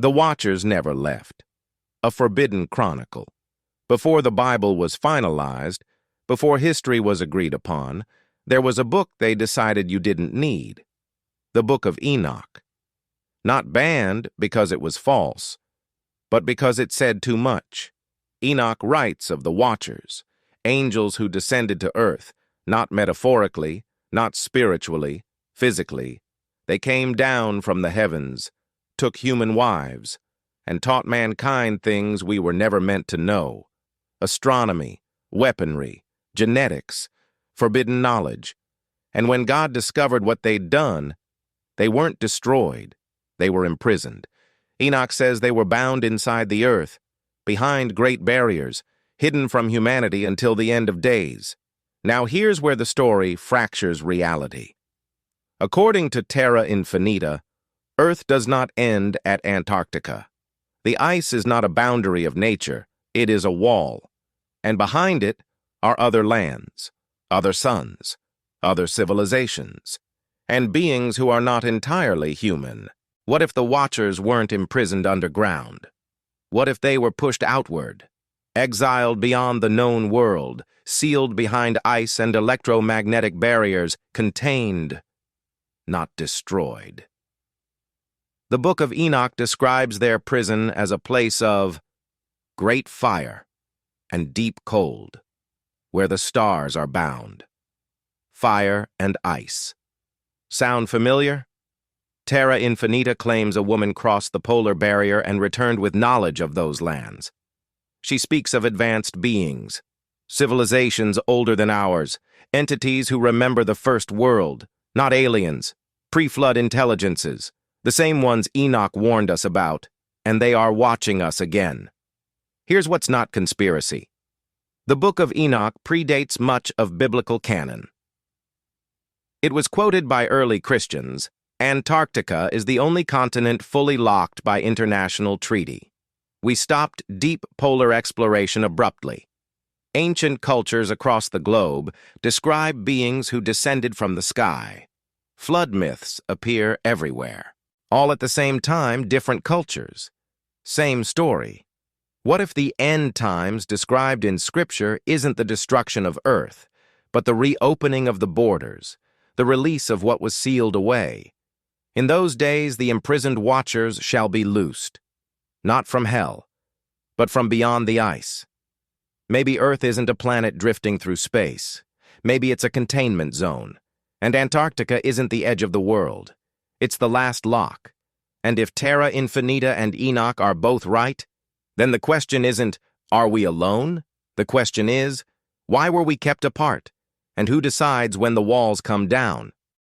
The Watchers never left. A forbidden chronicle. Before the Bible was finalized, before history was agreed upon, there was a book they decided you didn't need. The Book of Enoch. Not banned because it was false, but because it said too much. Enoch writes of the Watchers, angels who descended to earth, not metaphorically, not spiritually, physically. They came down from the heavens, took human wives, and taught mankind things we were never meant to know. Astronomy, weaponry, genetics, forbidden knowledge. And when God discovered what they'd done, they weren't destroyed. They were imprisoned. Enoch says they were bound inside the earth, behind great barriers, hidden from humanity until the end of days. Now here's where the story fractures reality. According to Terra Infinita, Earth does not end at Antarctica. The ice is not a boundary of nature, it is a wall. And behind it are other lands, other suns, other civilizations, and beings who are not entirely human. What if the Watchers weren't imprisoned underground? What if they were pushed outward, exiled beyond the known world, sealed behind ice and electromagnetic barriers, contained, not destroyed? The Book of Enoch describes their prison as a place of great fire and deep cold, where the stars are bound. Fire and ice. Sound familiar? Terra Infinita claims a woman crossed the polar barrier and returned with knowledge of those lands. She speaks of advanced beings, civilizations older than ours, entities who remember the first world, not aliens, pre-flood intelligences, the same ones Enoch warned us about, and they are watching us again. Here's what's not conspiracy. The Book of Enoch predates much of biblical canon. It was quoted by early Christians. Antarctica is the only continent fully locked by international treaty. We stopped deep polar exploration abruptly. Ancient cultures across the globe describe beings who descended from the sky. Flood myths appear everywhere. All at the same time, different cultures. Same story. What if the end times described in Scripture isn't the destruction of Earth, but the reopening of the borders, the release of what was sealed away? In those days, the imprisoned Watchers shall be loosed, not from hell, but from beyond the ice. Maybe Earth isn't a planet drifting through space. Maybe it's a containment zone, and Antarctica isn't the edge of the world. It's the last lock. And if Terra Infinita and Enoch are both right, then the question isn't, are we alone? The question is, why were we kept apart? And who decides when the walls come down?